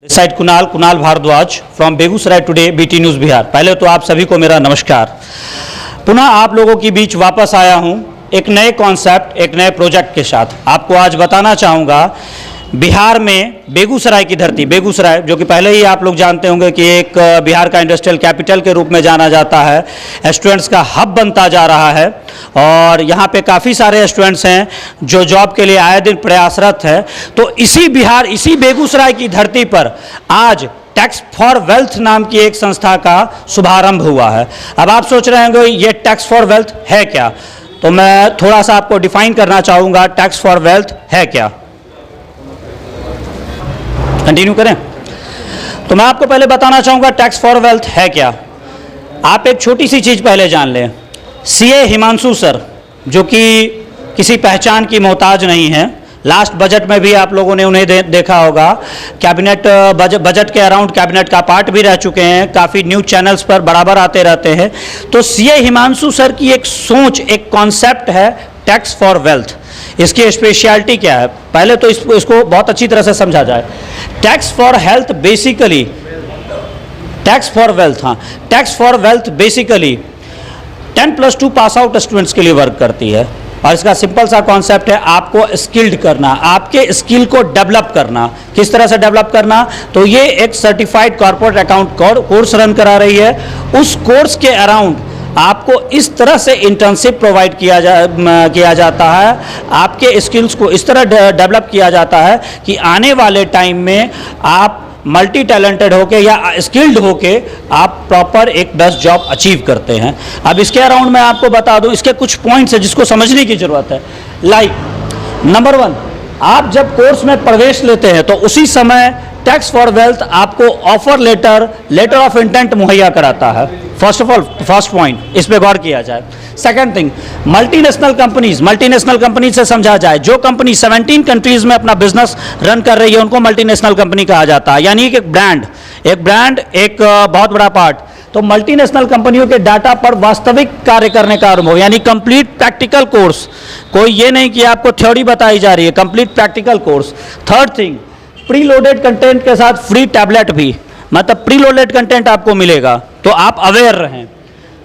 This side Kunal Bhardwaj from Begusarai today BT news Bihar. पहले तो आप सभी को मेरा नमस्कार। पुनः आप लोगों के बीच वापस आया हूं एक नए कॉन्सेप्ट, एक नए प्रोजेक्ट के साथ। आपको आज बताना चाहूँगा बिहार में बेगूसराय की धरती, बेगूसराय जो कि पहले ही आप लोग जानते होंगे कि एक बिहार का इंडस्ट्रियल कैपिटल के रूप में जाना जाता है, स्टूडेंट्स का हब बनता जा रहा है और यहाँ पे काफ़ी सारे स्टूडेंट्स हैं जो जॉब के लिए आए दिन प्रयासरत है। तो इसी बिहार, इसी बेगूसराय की धरती पर आज टैक्स फॉर वेल्थ नाम की एक संस्था का शुभारंभ हुआ है। अब आप सोच रहे होंगे ये टैक्स फॉर वेल्थ है क्या, तो मैं थोड़ा सा आपको डिफाइन करना चाहूँगा टैक्स फॉर वेल्थ है क्या। कंटिन्यू करें तो मैं आपको पहले बताना चाहूँगा टैक्स फॉर वेल्थ है क्या। आप एक छोटी सी चीज़ पहले जान लें। सीए हिमांशु सर जो कि किसी पहचान की मोहताज नहीं है, लास्ट बजट में भी आप लोगों ने उन्हें देखा होगा, कैबिनेट बजट के अराउंड कैबिनेट का पार्ट भी रह चुके हैं, काफ़ी न्यूज़ चैनल्स पर बराबर आते रहते हैं। तो सीए हिमांशु सर की एक सोच, एक कॉन्सेप्ट है टैक्स फॉर वेल्थ। इसकी स्पेशलिटी क्या है, पहले तो इसको बहुत अच्छी तरह से समझा जाए। Tax for health basically, tax for wealth, हाँ, tax for wealth basically 10+2 pass out students के लिए वर्क करती है और इसका सिंपल सा कॉन्सेप्ट है आपको स्किल्ड करना, आपके स्किल को डेवलप करना। किस तरह से डेवलप करना, तो ये एक certified corporate account course run करा रही है। उस कोर्स के अराउंड आपको इस तरह से इंटर्नशिप प्रोवाइड किया जाता है, आपके स्किल्स को इस तरह डेवलप किया जाता है कि आने वाले टाइम में आप मल्टी टैलेंटेड होके या स्किल्ड होके आप प्रॉपर एक बेस्ट जॉब अचीव करते हैं। अब इसके अराउंड मैं आपको बता दूं, इसके कुछ पॉइंट्स हैं जिसको समझने की ज़रूरत है। नंबर 1, आप जब कोर्स में प्रवेश लेते हैं तो उसी समय टैक्स फॉर वेल्थ आपको ऑफर लेटर ऑफ इंटेंट मुहैया कराता है। First of all, first point, इस पे गौर किया जाए। सेकंड थिंग, मल्टीनेशनल कंपनीज से समझा जाए, जो कंपनी 17 कंट्रीज में अपना बिजनेस रन कर रही है उनको मल्टीनेशनल कंपनी कहा जाता है। यानी कि एक ब्रांड एक बहुत बड़ा पार्ट। तो मल्टीनेशनल कंपनियों के डाटा पर वास्तविक कार्य करने का अनुभव, यानी कंप्लीट प्रैक्टिकल कोर्स। कोई ये नहीं कि आपको थ्योरी बताई जा रही है, complete practical course. Third thing, pre loaded content के साथ फ्री टैबलेट भी, मतलब प्री लोडेड कंटेंट आपको मिलेगा तो आप अवेयर रहें।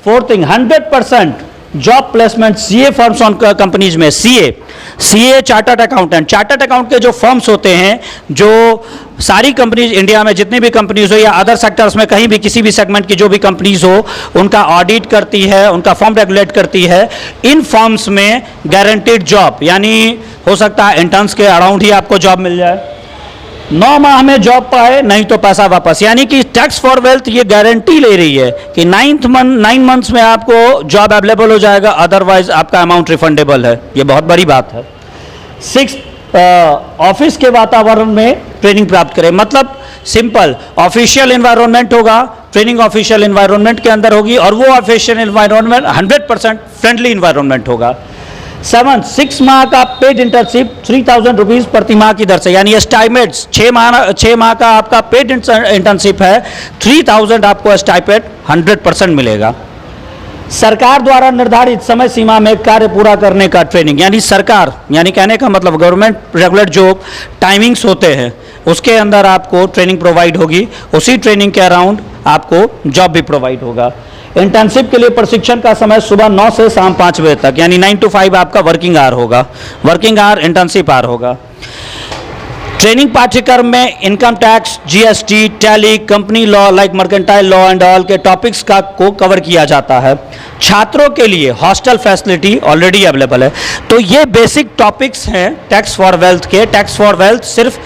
Fourth thing, 100% job placement CA firms on companies में। सीए चार्टर्ड अकाउंट के जो फर्म्स होते हैं, जो सारी कंपनीज इंडिया में जितनी भी कंपनीज हो या अदर सेक्टर्स में कहीं भी किसी भी सेगमेंट की जो भी कंपनीज हो उनका ऑडिट करती है, उनका फॉर्म रेगुलेट करती है। इन फर्म्स में गारंटीड जॉब, यानी हो सकता है इंटर्न्स के अराउंड ही आपको जॉब मिल जाए, 9 माह में जॉब पाए, नहीं तो पैसा वापस। यानी कि टैक्स फॉर वेल्थ ये गारंटी ले रही है कि 9 मंथ्स में आपको जॉब अवेलेबल हो जाएगा, अदरवाइज आपका अमाउंट रिफंडेबल है। ये बहुत बड़ी बात है। 6, ऑफिस के वातावरण में ट्रेनिंग प्राप्त करें, मतलब सिंपल, ऑफिशियल एनवायरनमेंट होगा, ट्रेनिंग ऑफिशियल एनवायरनमेंट के अंदर होगी और वो ऑफिशियल एनवायरनमेंट 100% फ्रेंडली एनवायरनमेंट होगा। 7, 6 माह का पेड इंटर्नशिप 3000 रुपीज़ प्रति माह की दर से, यानी स्टाइपेंड्स 6 माह का आपका पेड इंटर्नशिप है, 3000 आपको स्टाइपेंड 100% मिलेगा। सरकार द्वारा निर्धारित समय सीमा में कार्य पूरा करने का ट्रेनिंग, यानी सरकार, यानी कहने का मतलब गवर्नमेंट रेगुलर जो टाइमिंग्स होते हैं उसके अंदर आपको ट्रेनिंग प्रोवाइड होगी, उसी ट्रेनिंग के अराउंड आपको जॉब भी प्रोवाइड होगा। इंटर्नशिप के लिए प्रशिक्षण का समय सुबह 9 से शाम 5 बजे तक, यानी 9 to 5 आपका वर्किंग आवर होगा, वर्किंग आवर इंटर्नशिप आवर होगा। ट्रेनिंग पाठ्यक्रम में income tax, GST, tally, company law like mercantile law and all के टॉपिक्स को कवर किया जाता है। छात्रों के लिए हॉस्टल फैसिलिटी ऑलरेडी अवेलेबल है। तो ये बेसिक टॉपिक्स हैं टैक्स फॉर वेल्थ के। टैक्स फॉर वेल्थ सिर्फ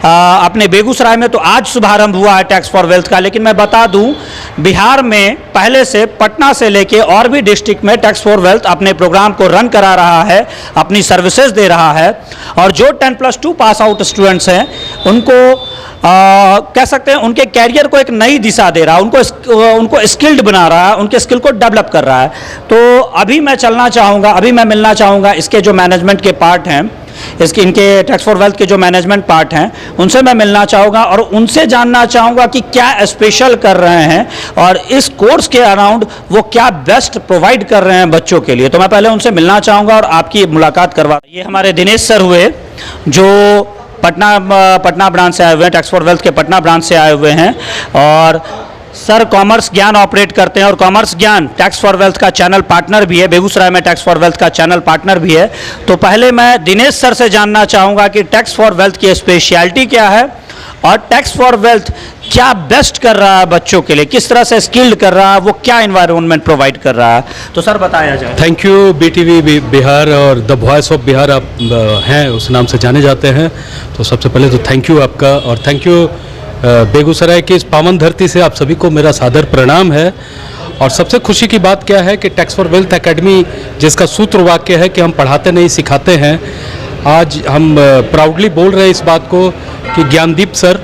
अपने बेगूसराय में तो आज शुभारंभ हुआ है टैक्स फॉर वेल्थ का, लेकिन मैं बता दूं बिहार में पहले से पटना से लेके और भी डिस्ट्रिक्ट में टैक्स फॉर वेल्थ अपने प्रोग्राम को रन करा रहा है, अपनी सर्विसेज दे रहा है। और जो 10+2 पास आउट स्टूडेंट्स हैं उनको कह सकते हैं उनके कैरियर को एक नई दिशा दे रहा है, उनको स्किल्ड बना रहा है, उनके स्किल को डेवलप कर रहा है। तो अभी मैं मिलना चाहूँगा इसके जो मैनेजमेंट के पार्ट हैं, इनके टैक्स फॉर वेल्थ के जो मैनेजमेंट पार्ट हैं उनसे मैं मिलना चाहूँगा और उनसे जानना चाहूँगा कि क्या स्पेशल कर रहे हैं और इस कोर्स के अराउंड वो क्या बेस्ट प्रोवाइड कर रहे हैं बच्चों के लिए। तो मैं पहले उनसे मिलना चाहूँगा और आपकी मुलाकात करवा। ये हमारे दिनेश सर हुए जो पटना ब्रांच से आए हुए हैं, टैक्स फॉर वेल्थ के पटना ब्रांच से आए हुए हैं। और सर कॉमर्स ज्ञान ऑपरेट करते हैं और कॉमर्स ज्ञान टैक्स फॉर वेल्थ का चैनल पार्टनर भी है, बेगूसराय में टैक्स फॉर वेल्थ का चैनल पार्टनर भी है। तो पहले मैं दिनेश सर से जानना चाहूँगा कि टैक्स फॉर वेल्थ की स्पेशलिटी क्या है और टैक्स फॉर वेल्थ क्या बेस्ट कर रहा है बच्चों के लिए, किस तरह से स्किल्ड कर रहा है, वो क्या एनवायरनमेंट प्रोवाइड कर रहा है, तो सर बताया जाए। Thank you. BTV बिहार और द वॉइस ऑफ बिहार आप हैं, उस नाम से जाने जाते हैं। तो सबसे पहले तो थैंक यू आपका, और थैंक यू बेगूसराय की इस पावन धरती से आप सभी को मेरा सादर प्रणाम है। और सबसे खुशी की बात क्या है कि टैक्स फॉर वेल्थ एकेडमी, जिसका सूत्र वाक्य है कि हम पढ़ाते नहीं सिखाते हैं, आज हम प्राउडली बोल रहे हैं इस बात को कि ज्ञानदीप सर,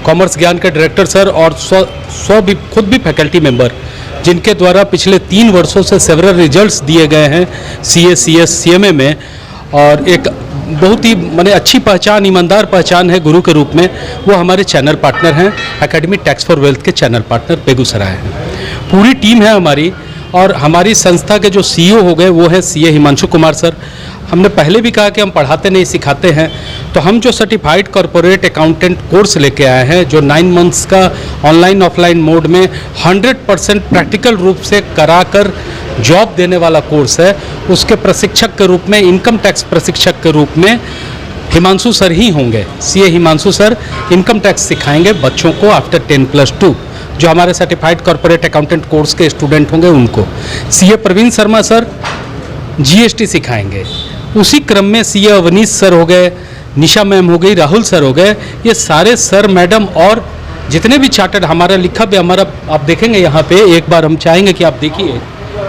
कॉमर्स ज्ञान के डायरेक्टर सर, और भी खुद भी फैकल्टी मेंबर, जिनके द्वारा पिछले 3 वर्षों से सेवरल रिजल्ट्स दिए गए हैं CA CS CMA में, और एक बहुत ही माने अच्छी पहचान, ईमानदार पहचान है गुरु के रूप में, वो हमारे चैनल पार्टनर हैं, एकेडमी टैक्स फॉर वेल्थ के चैनल पार्टनर बेगूसराय हैं। पूरी टीम है हमारी, और हमारी संस्था के जो CEO हो गए वो है CA हिमांशु कुमार सर। हमने पहले भी कहा कि हम पढ़ाते नहीं सिखाते हैं, तो हम जो सर्टिफाइड कॉरपोरेट अकाउंटेंट कोर्स लेके आए हैं, जो 9 मंथ्स का ऑनलाइन ऑफलाइन मोड में 100% प्रैक्टिकल रूप से कराकर जॉब देने वाला कोर्स है, उसके प्रशिक्षक के रूप में, इनकम टैक्स प्रशिक्षक के रूप में हिमांशु सर ही होंगे। CA Himanshu sir income tax सिखाएंगे बच्चों को आफ्टर 10+2, जो हमारे सर्टिफाइड कॉरपोरेट अकाउंटेंट कोर्स के स्टूडेंट होंगे उनको। CA Praveen Sharma sir GST सिखाएंगे। उसी क्रम में CA अवनीश सर हो गए, निशा मैम हो गई, राहुल सर हो गए, ये सारे सर मैडम और जितने भी चार्टर्ड, हमारा लिखा भी, हमारा आप देखेंगे यहाँ पे, एक बार हम चाहेंगे कि आप देखिए,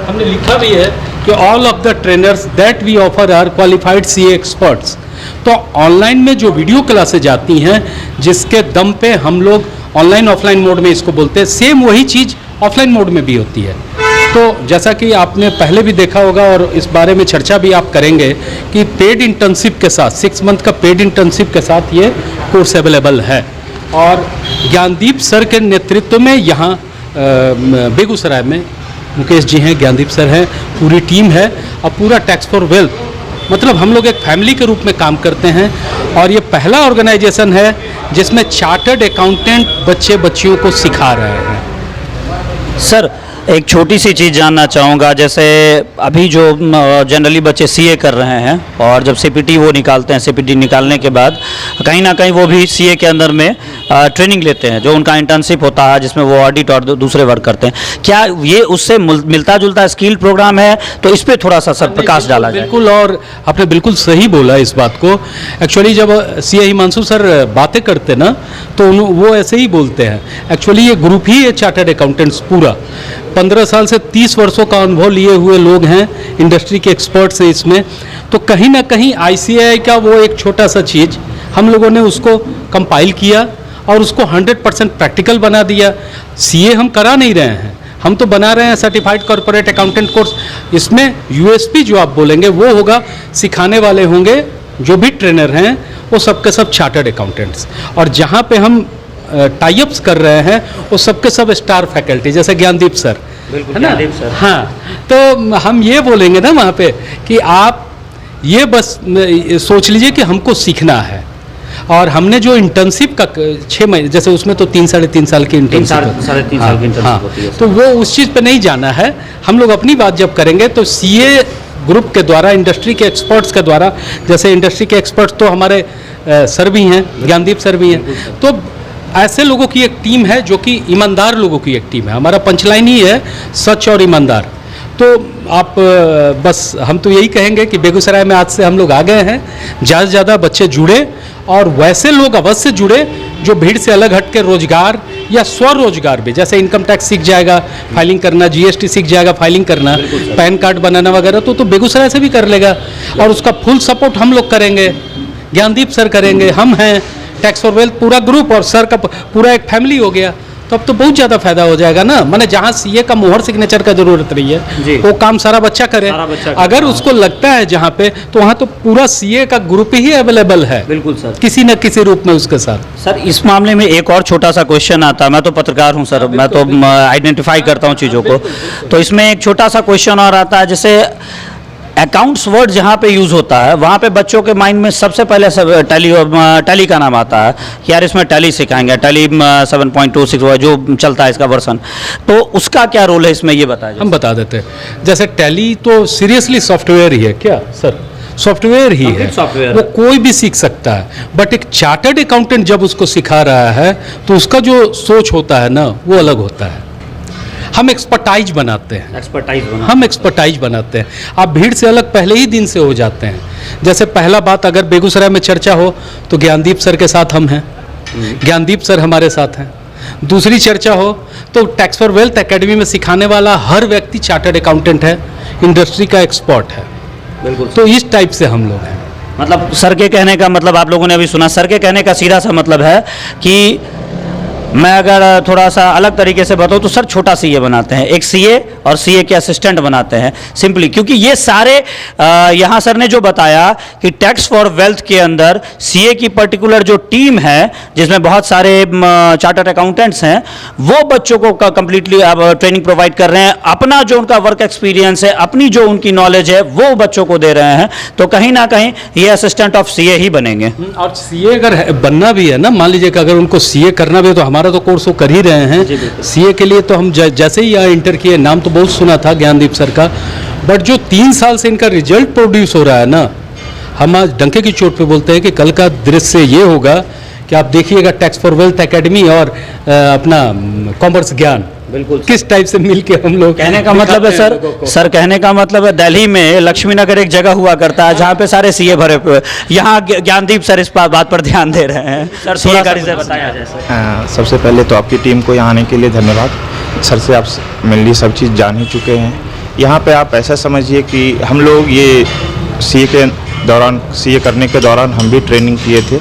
हमने लिखा भी है कि all of the trainers that we offer are qualified CA experts. तो ऑनलाइन में जो वीडियो क्लासेज जाती हैं, जिसके दम पे हम लोग ऑनलाइन ऑफलाइन मोड में इसको बोलते हैं, सेम वही चीज़ ऑफलाइन मोड में भी होती है। तो जैसा कि आपने पहले भी देखा होगा और इस बारे में चर्चा भी आप करेंगे कि पेड इंटर्नशिप के साथ, 6 मंथ का पेड इंटर्नशिप के साथ ये कोर्स अवेलेबल है। और ज्ञानदीप सर के नेतृत्व में यहाँ बेगूसराय में मुकेश जी हैं, ज्ञानदीप सर हैं, पूरी टीम है, और पूरा टैक्स फॉर वेल्थ, मतलब हम लोग एक फैमिली के रूप में काम करते हैं। और ये पहला ऑर्गेनाइजेशन है जिसमें चार्टर्ड अकाउंटेंट बच्चे बच्चियों को सिखा रहे हैं। सर एक छोटी सी चीज़ जानना चाहूँगा, जैसे अभी जो जनरली बच्चे CA कर रहे हैं और जब CPT वो निकालते हैं, CPT निकालने के बाद कहीं ना कहीं वो भी CA के अंदर में ट्रेनिंग लेते हैं, जो उनका इंटर्नशिप होता है जिसमें वो ऑडिट और दूसरे वर्क करते हैं। क्या ये उससे मिलता जुलता स्किल प्रोग्राम है? तो इस पर थोड़ा सा सर प्रकाश डाला जाए। बिल्कुल, और आपने बिल्कुल सही बोला इस बात को। एक्चुअली जब CA हिमांशु सर बातें करते ना, तो वो ऐसे ही बोलते हैं। एक्चुअली ये ग्रुप ही है चार्टर्ड अकाउंटेंट्स, पूरा 15 साल से 30 वर्षों का अनुभव लिए हुए लोग हैं, इंडस्ट्री के एक्सपर्ट्स हैं इसमें। तो कहीं ना कहीं ICAI का वो एक छोटा सा चीज़ हम लोगों ने उसको कंपाइल किया और उसको 100% प्रैक्टिकल बना दिया। CA हम करा नहीं रहे हैं, हम तो बना रहे हैं सर्टिफाइड कॉरपोरेट अकाउंटेंट कोर्स। इसमें USP जो आप बोलेंगे वो होगा, सिखाने वाले होंगे जो भी ट्रेनर हैं वो सबके सब चार्टर्ड अकाउंटेंट्स, और जहाँ पे हम टाइप्स कर रहे हैं वो सबके सब स्टार फैकल्टी, जैसे ज्ञानदीप सर, है ना? हाँ, तो हम ये बोलेंगे ना वहाँ पे कि आप ये बस सोच लीजिए कि हमको सीखना है। और हमने जो इंटर्नशिप का 6 महीने, जैसे उसमें तो 3-3.5 साल की इंटर्नशिप, साढ़े 3 साल की इंटर्नशिप होती है, तो वो उस चीज़ पे नहीं जाना है। हम लोग अपनी बात जब करेंगे तो CA ग्रुप के द्वारा, इंडस्ट्री के एक्सपर्ट्स के द्वारा, जैसे इंडस्ट्री के एक्सपर्ट्स तो हमारे सर भी हैं, ज्ञानदीप सर भी हैं, तो ऐसे लोगों की एक टीम है जो कि ईमानदार लोगों की एक टीम है। हमारा पंचलाइन ही है सच और ईमानदार। तो आप बस हम तो यही कहेंगे कि बेगूसराय में आज से हम लोग आ गए हैं, ज़्यादा से ज़्यादा बच्चे जुड़े, और वैसे लोग अवश्य जुड़े जो भीड़ से अलग हट के रोजगार या स्वरोजगार भी, जैसे इनकम टैक्स सीख जाएगा फाइलिंग करना, GST सीख जाएगा फाइलिंग करना, पैन कार्ड बनाना वगैरह, तो बेगूसराय से भी कर लेगा। और उसका फुल सपोर्ट हम लोग करेंगे, ज्ञानदीप सर करेंगे, हम हैं, टैक्स फॉर वेल्थ पूरा ग्रुप और सर का पूरा एक फैमिली हो गया। तो अब तो बहुत ज़्यादा फायदा हो जाएगा ना। माने जहाँ CA का मोहर सिग्नेचर का जरूरत रही है वो काम सारा बच्चा करे, अगर उसको लगता है जहाँ पे, तो वहाँ तो पूरा CA का ग्रुप ही अवेलेबल है। बिल्कुल सर, किसी न किसी रूप में उसके साथ। सर इस मामले में एक और छोटा सा क्वेश्चन आता है, मैं तो पत्रकार हूँ सर, मैं तो आइडेंटिफाई करता हूँ चीज़ों को, तो इसमें एक छोटा सा क्वेश्चन और आता है, जैसे अकाउंट्स वर्ड जहाँ पे यूज़ होता है वहाँ पे बच्चों के माइंड में सबसे पहले टैली का नाम आता है कि यार इसमें टैली सिखाएंगे, टैली 7.26 जो चलता है इसका वर्सन, तो उसका क्या रोल है इसमें ये बताएं। हम बता देते हैं। जैसे टैली तो सीरियसली सॉफ्टवेयर ही है क्या सर, सॉफ्टवेयर ही है, सॉफ्टवेयर वो कोई भी सीख सकता है, बट एक चार्टर्ड अकाउंटेंट जब उसको सिखा रहा है तो उसका जो सोच होता है ना वो अलग होता है। हम एक्सपर्टाइज बनाते हैं, हम एक्सपर्टाइज बनाते हैं। आप भीड़ से अलग पहले ही दिन से हो जाते हैं। जैसे पहला बात, अगर बेगूसराय में चर्चा हो तो ज्ञानदीप सर के साथ हम हैं, ज्ञानदीप सर हमारे साथ हैं। दूसरी चर्चा हो तो टैक्स फॉर वेल्थ एकेडमी में सिखाने वाला हर व्यक्ति चार्टर्ड अकाउंटेंट है, इंडस्ट्री का एक्सपर्ट है। बिल्कुल। तो इस टाइप से हम लोग हैं। मतलब सर के कहने का मतलब, आप लोगों ने अभी सुना, सर के कहने का सीधा सा मतलब है कि मैं अगर थोड़ा सा अलग तरीके से बताऊँ तो सर छोटा सीए बनाते हैं, एक सीए और सीए के असिस्टेंट बनाते हैं सिंपली, क्योंकि ये सारे यहाँ सर ने जो बताया कि टैक्स फॉर वेल्थ के अंदर सीए की पर्टिकुलर जो टीम है जिसमें बहुत सारे चार्टर्ड अकाउंटेंट्स हैं, वो बच्चों को कंप्लीटली अब ट्रेनिंग प्रोवाइड कर रहे हैं। अपना जो उनका वर्क एक्सपीरियंस है, अपनी जो उनकी नॉलेज है वो बच्चों को दे रहे हैं। तो कहीं ना कहीं ये असिस्टेंट ऑफ सीए ही बनेंगे। और सीए अगर बनना भी है ना, मान लीजिए कि अगर उनको सीए करना भी है तो हमारा तो कोर्स वो कर ही रहे हैं। सीए के लिए तो हम जैसे ही यहाँ इंटर किए, नाम तो बहुत सुना था ज्ञानदीप सर का, बट जो 3 साल से इनका रिजल्ट प्रोड्यूस हो रहा है ना, हम आज डंके की चोट पे बोलते हैं कि कल का दृश्य ये होगा कि आप देखिएगा टैक्स फॉर वेल्थ एकेडमी और अपना कॉमर्स ज्ञान बिल्कुल किस टाइप से मिलके हम लोग। कहने का मतलब है सर कहने का मतलब है दिल्ली में लक्ष्मी नगर एक जगह हुआ करता है जहाँ पे सारे सीए भरे हुए, यहाँ ज्ञानदीप सर इस बात पर ध्यान दे रहे हैं। सर सीए का रिजल्ट बताया जैसे। सबसे पहले तो आपकी टीम को यहाँ आने के लिए धन्यवाद। सर से आप मेनली सब चीज़ जान ही चुके हैं। यहाँ पे आप ऐसा समझिए कि हम लोग ये सीए करने के दौरान हम भी ट्रेनिंग किए थे।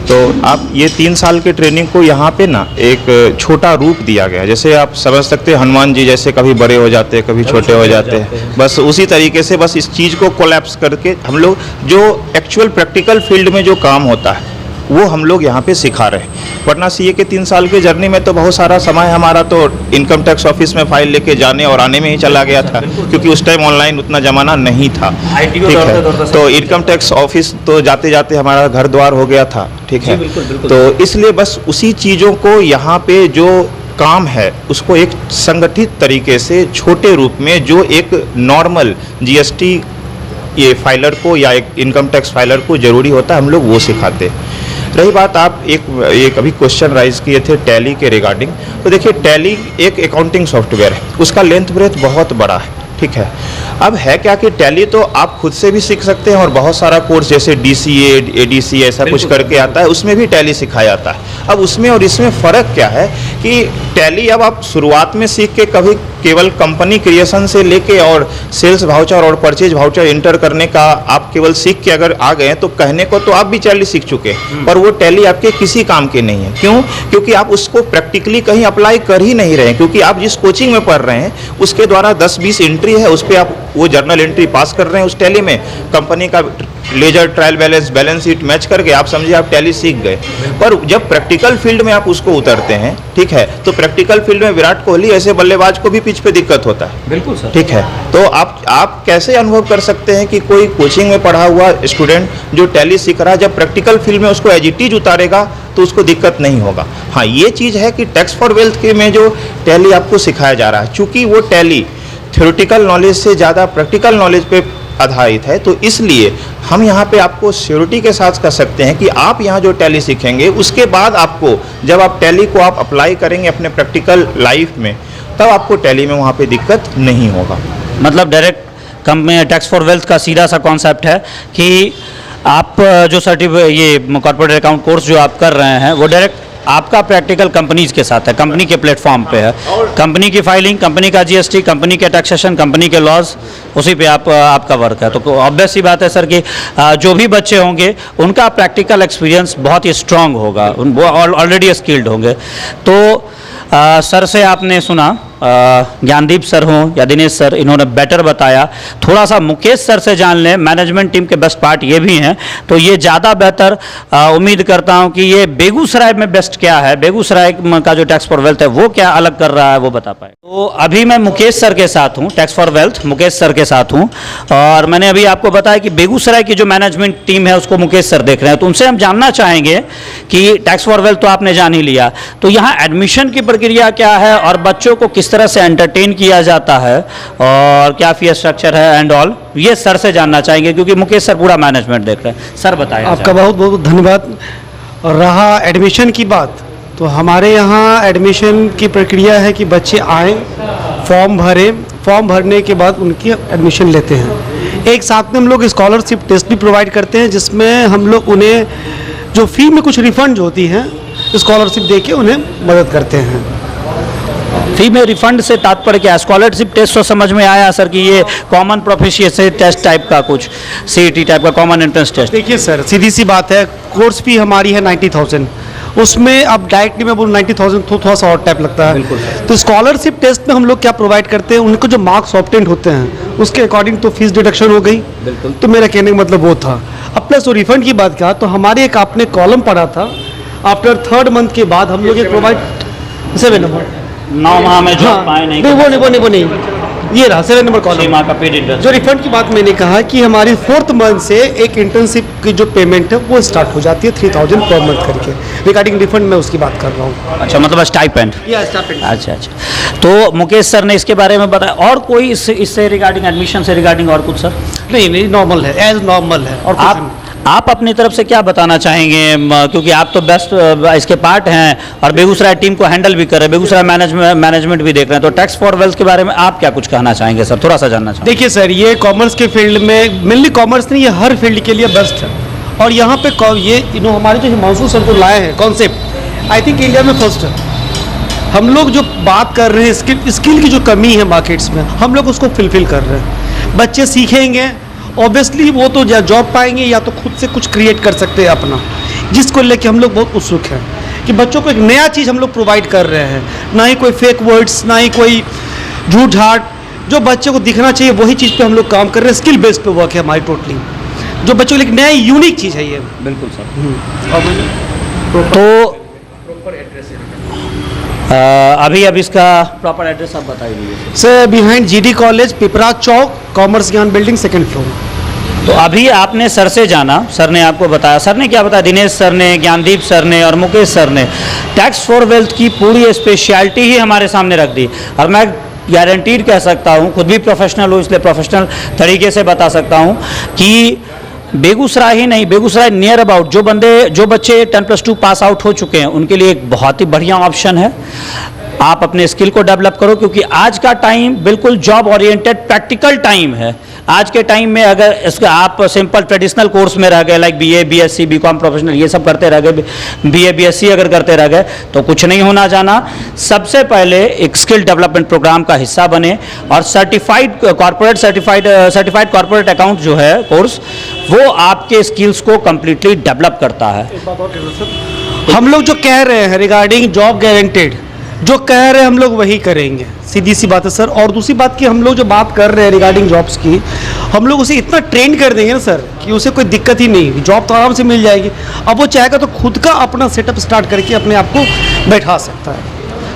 तो आप ये 3 साल के ट्रेनिंग को यहाँ पे ना एक छोटा रूप दिया गया। जैसे आप समझ सकते हैं हनुमान जी जैसे कभी बड़े हो जाते हैं, कभी छोटे हो जाते हैं, बस उसी तरीके से बस इस चीज़ को कोलैप्स करके हम लोग जो एक्चुअल प्रैक्टिकल फील्ड में जो काम होता है वो हम लोग यहाँ पे सिखा रहे हैं। वरना सीए के 3 साल के जर्नी में तो बहुत सारा समय हमारा तो इनकम टैक्स ऑफिस में फाइल लेके जाने और आने में ही चला गया था, क्योंकि उस टाइम ऑनलाइन उतना ज़माना नहीं था। ठीक है, तो इनकम टैक्स ऑफिस तो जाते जाते हमारा घर द्वार हो गया था। ठीक है, तो इसलिए बस उसी चीज़ों को यहाँ पे जो काम है उसको एक संगठित तरीके से छोटे रूप में जो एक नॉर्मल जीएसटी ये फाइलर को या एक इनकम टैक्स फाइलर को ज़रूरी होता है, हम लोग वो सिखाते। रही बात, आप एक अभी क्वेश्चन राइज किए थे टैली के रिगार्डिंग, तो देखिए टैली एक अकाउंटिंग सॉफ्टवेयर है, उसका लेंथ ब्रेथ बहुत बड़ा है। ठीक है, अब है क्या कि टैली तो आप खुद से भी सीख सकते हैं और बहुत सारा कोर्स जैसे डीसीए, एडीसी ऐसा कुछ करके आता है, उसमें भी टैली सिखाया जाता है। अब उसमें और इसमें फ़र्क क्या है कि टैली अब आप शुरुआत में सीख के कभी केवल कंपनी क्रिएशन से लेके और सेल्स वाउचर और परचेज वाउचर इंटर करने का आप केवल सीख के अगर आ गए तो कहने को तो आप भी टैली सीख चुके, पर वो टैली आपके किसी काम के नहीं है। क्यों? क्योंकि आप उसको प्रैक्टिकली कहीं अप्लाई कर ही नहीं रहे, क्योंकि आप जिस कोचिंग में पढ़ रहे हैं उसके द्वारा 10-20 एंट्री है, उस पर आप वो जर्नल एंट्री पास कर रहे हैं। उस टैली में कंपनी का ledger, trial balance, balance sheet match करके आप समझिए आप टैली सीख गए। पर जब प्रैक्टिकल फील्ड में आप उसको उतरते हैं, ठीक है, तो प्रैक्टिकल फील्ड में विराट कोहली ऐसे बल्लेबाज को भी पिच पे दिक्कत होता है। बिल्कुल सर। ठीक है, तो आप कैसे अनुभव कर सकते हैं कि कोई कोचिंग में पढ़ा हुआ स्टूडेंट जो टैली सीख रहा है, जब प्रैक्टिकल फील्ड में उसको एज इट इज उतारेगा तो उसको दिक्कत नहीं होगा। हाँ, ये चीज़ है कि टैक्स फॉर वेल्थ के में जो टैली आपको सिखाया जा रहा है, चूँकि वो टैली थ्योरेटिकल नॉलेज से ज़्यादा प्रैक्टिकल नॉलेज पे आधारित है, तो इसलिए हम यहाँ पे आपको श्योरिटी के साथ कह सकते हैं कि आप यहाँ जो टैली सीखेंगे उसके बाद आपको जब आप टैली को आप अप्लाई करेंगे अपने प्रैक्टिकल लाइफ में, तब आपको टैली में वहाँ पे दिक्कत नहीं होगा। मतलब direct company tax for wealth का सीधा सा कॉन्सेप्ट है कि आप जो ये कॉर्पोरेट अकाउंट कोर्स जो आप कर रहे हैं वो डायरेक्ट आपका प्रैक्टिकल कंपनीज के साथ है, कंपनी के प्लेटफॉर्म पे है। कंपनी की फाइलिंग, कंपनी का जीएसटी, कंपनी के टैक्सेशन, कंपनी के लॉज, उसी पे आपका वर्क है। तो ऑब्वियस सी बात है सर कि जो भी बच्चे होंगे उनका प्रैक्टिकल एक्सपीरियंस बहुत ही स्ट्रांग होगा, वो ऑलरेडी स्किल्ड होंगे। तो सर से आपने सुना ज्ञानदीप सर हों या दिनेश सर, इन्होंने बेटर बताया। थोड़ा सा मुकेश सर से जान लें, मैनेजमेंट टीम के बेस्ट पार्ट ये भी हैं, तो ये ज़्यादा बेहतर उम्मीद करता हूँ कि ये बेगूसराय में बेस्ट क्या है, बेगूसराय का जो टैक्स फॉर वेल्थ है वो क्या अलग कर रहा है वो बता पाए। तो अभी मैं मुकेश सर के साथ हूँ, tax for wealth Mukesh sir के साथ हूँ, और मैंने अभी आपको बताया कि बेगूसराय की जो मैनेजमेंट टीम है उसको मुकेश सर देख रहे हैं। तो उनसे हम जानना चाहेंगे कि टैक्स फॉर वेल्थ तो आपने जान ही लिया, तो यहाँ एडमिशन की प्रक्रिया क्या है और बच्चों को किस तरह से एंटरटेन किया जाता है और क्या फीस स्ट्रक्चर है एंड ऑल, ये सर से जानना चाहेंगे क्योंकि मुकेश सर पूरा मैनेजमेंट देख रहे हैं। सर बताएं। आपका बहुत बहुत धन्यवाद। और रहा एडमिशन की बात, तो हमारे यहाँ एडमिशन की प्रक्रिया है कि बच्चे आएँ, फॉर्म भरें, फॉर्म भरने के बाद उनकी एडमिशन लेते हैं। एक साथ में हम लोग स्कॉलरशिप टेस्ट भी प्रोवाइड करते हैं, जिसमें हम लोग उन्हें जो फ़ी में कुछ रिफंड होती हैं स्कॉलरशिप दे के उन्हें मदद करते हैं। फी में रिफंड से तात्पर्य क्या है? स्कॉलरशिप टेस्ट तो समझ में आया सर कि ये कॉमन प्रोफिशिएंसी टेस्ट टाइप का, कुछ सीईटी टाइप का कॉमन एंट्रेंस टेस्ट। देखिए सर, सीधी सी बात है, कोर्स फी हमारी है 90,000, उसमें अब डायरेक्टली मैं बोलूँ 90,000 तो थोड़ा सा और टाइप लगता है। तो स्कॉलरशिप टेस्ट में हम लोग क्या प्रोवाइड करते हैं, उनको जो मार्क्स ऑब्टेन होते हैं उसके अकॉर्डिंग तो फीस डिडक्शन हो गई। तो मेरा कहने का मतलब वो था। अब प्लस वो रिफंड की बात क्या, तो हमारे एक आपने कॉलम पढ़ा था, आफ्टर 3rd मंथ के बाद हम लोग एक प्रोवाइड 7 नंबर 9 माह में जॉब पाए नहीं, वो नहीं, ये रहा 7 नंबर कॉलम। माह का पेड इंटरेस्ट। जो रिफंड की बात मैंने कहा कि हमारी 4th मंथ से एक इंटर्नशिप की जो पेमेंट है वो स्टार्ट हो जाती है 3000 पर मंथ करके। रिगार्डिंग रिफंड मैं उसकी बात कर रहा हूँ। अच्छा, मतलब स्टाइपेंड। अच्छा, तो मुकेश सर ने इसके बारे में बताया। और कोई इससे रिगार्डिंग, एडमिशन से रिगार्डिंग और कुछ सर? नहीं, नॉर्मल है, एज नॉर्मल है। और आप अपनी तरफ से क्या बताना चाहेंगे, क्योंकि आप तो बेस्ट इसके पार्ट हैं और बेगूसराय टीम को हैंडल भी कर रहे हैं, बेगूसराय मैनेजमेंट भी देख रहे हैं, तो टैक्स फॉर वेल्थ के बारे में आप क्या कुछ कहना चाहेंगे सर? थोड़ा सा जानना चाहेंगे। देखिए सर, ये कॉमर्स के फील्ड में, मेनली कॉमर्स नहीं, ये हर फील्ड के लिए बेस्ट है। और यहाँ पे ये हमारे जो हिमांशु सर जो लाए हैं कॉन्सेप्ट, आई थिंक इंडिया में फर्स्ट है। हम लोग जो बात कर रहे हैं स्किल की जो कमी है मार्केट्स में, हम लोग उसको फुलफिल कर रहे हैं। बच्चे सीखेंगे, ऑब्वियसली वो तो या जॉब पाएंगे या तो खुद से कुछ क्रिएट कर सकते हैं अपना, जिसको लेके हम लोग बहुत उत्सुक हैं कि बच्चों को एक नया चीज़ हम लोग प्रोवाइड कर रहे हैं। ना ही कोई फेक वर्ड्स, ना ही कोई झूठ झाट, जो बच्चे को दिखना चाहिए वही चीज़ पे हम लोग काम कर रहे हैं। स्किल बेस पे वर्क है हमारी टोटली, जो बच्चों के लिए नया यूनिक चीज़ है ये। बिल्कुल सर। तो अभी इसका प्रॉपर एड्रेस आप बता दीजिए sir. Behind GD college, Pipra Chowk, commerce Gyan building, 2nd floor. तो अभी आपने सर से जाना, सर ने आपको बताया, सर ने क्या बताया? दिनेश सर ने, ज्ञानदीप सर ने और मुकेश सर ने टैक्स फॉर वेल्थ की पूरी स्पेशलिटी ही हमारे सामने रख दी। और मैं गारंटीड कह सकता हूँ, खुद भी प्रोफेशनल हूँ इसलिए प्रोफेशनल तरीके से बता सकता हूँ कि बेगूसराय ही नहीं, बेगूसराय नियर अबाउट जो बच्चे 10+2 पास आउट हो चुके हैं उनके लिए एक बहुत ही बढ़िया ऑप्शन है। आप अपने स्किल को डेवलप करो, क्योंकि आज का टाइम बिल्कुल जॉब ओरिएंटेड प्रैक्टिकल टाइम है। आज के टाइम में अगर इसका आप सिंपल ट्रेडिशनल कोर्स में रह गए, like BA, BSc, BCom professional ये सब करते रह गए, BA, BSc अगर करते रह गए तो कुछ नहीं होना जाना। सबसे पहले एक स्किल डेवलपमेंट प्रोग्राम का हिस्सा बने और सर्टिफाइड कॉर्पोरेट अकाउंट जो है कोर्स, वो आपके स्किल्स को कंप्लीटली डेवलप करता है। हम लोग जो कह रहे हैं रिगार्डिंग जॉब गारंटेड, जो कह रहे हैं हम लोग वही करेंगे, सीधी सी बात है सर। और दूसरी बात कि हम लोग जो बात कर रहे हैं रिगार्डिंग जॉब्स की, हम लोग उसे इतना ट्रेन कर देंगे ना सर कि उसे कोई दिक्कत ही नहीं, जॉब तो आराम से मिल जाएगी। अब वो चाहेगा तो खुद का अपना सेटअप स्टार्ट करके अपने आप को बैठा सकता है।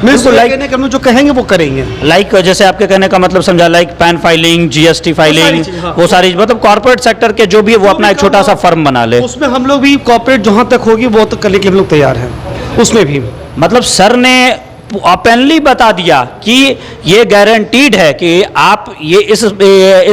मैं इसको कहने का, हम लोग जो कहेंगे वो करेंगे। लाइक जैसे आपके कहने का मतलब समझा, like pan filing, GST filing, वो सारी मतलब कॉर्पोरेट सेक्टर के जो भी है वो अपना एक छोटा सा फर्म बना ले। उसमें हम लोग भी कॉर्पोरेट जहाँ तक होगी वो तक करने के लिए हम लोग तैयार हैं। उसमें भी मतलब सर ने ओपनली बता दिया कि ये गारंटीड है कि आप ये इस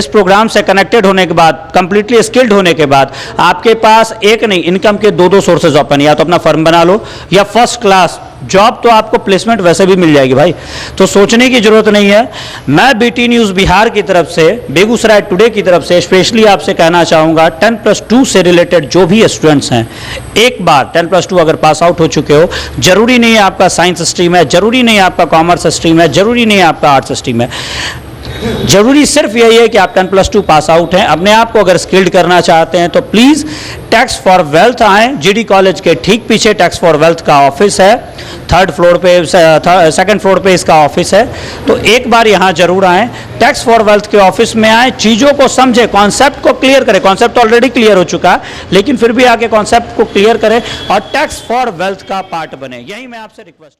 प्रोग्राम से कनेक्टेड होने के बाद, कंप्लीटली स्किल्ड होने के बाद आपके पास एक नहीं, इनकम के 2 सोर्सेज ओपन, या तो अपना फर्म बना लो या फर्स्ट क्लास जॉब, तो आपको प्लेसमेंट वैसे भी मिल जाएगी भाई। तो सोचने की जरूरत नहीं है। मैं BT न्यूज़ बिहार की तरफ से, बेगूसराय टुडे की तरफ से स्पेशली आपसे कहना चाहूँगा, 10+2 से रिलेटेड जो भी स्टूडेंट्स हैं, एक बार 10+2 अगर पास आउट हो चुके हो, जरूरी नहीं है आपका साइंस स्ट्रीम है, जरूरी नहीं है आपका कॉमर्स स्ट्रीम है, जरूरी नहीं है आपका आर्ट्स स्ट्रीम है, जरूरी सिर्फ यही है कि आप 10+2 पास आउट हैं। अपने आप को अगर स्किल्ड करना चाहते हैं तो प्लीज़ टैक्स फॉर वेल्थ आएँ। जीडी कॉलेज के ठीक पीछे टैक्स फॉर वेल्थ का ऑफिस है, 3rd फ्लोर पे, 2nd फ्लोर पे इसका ऑफिस है। तो एक बार यहाँ जरूर आएँ, टैक्स फॉर वेल्थ के ऑफिस में आएँ, चीज़ों को समझें, कॉन्सेप्ट को क्लियर करें। कॉन्सेप्ट ऑलरेडी क्लियर हो चुका है, लेकिन फिर भी आके कॉन्सेप्ट को क्लियर करें और टैक्स फॉर वेल्थ का पार्ट बने। यही मैं आपसे रिक्वेस्ट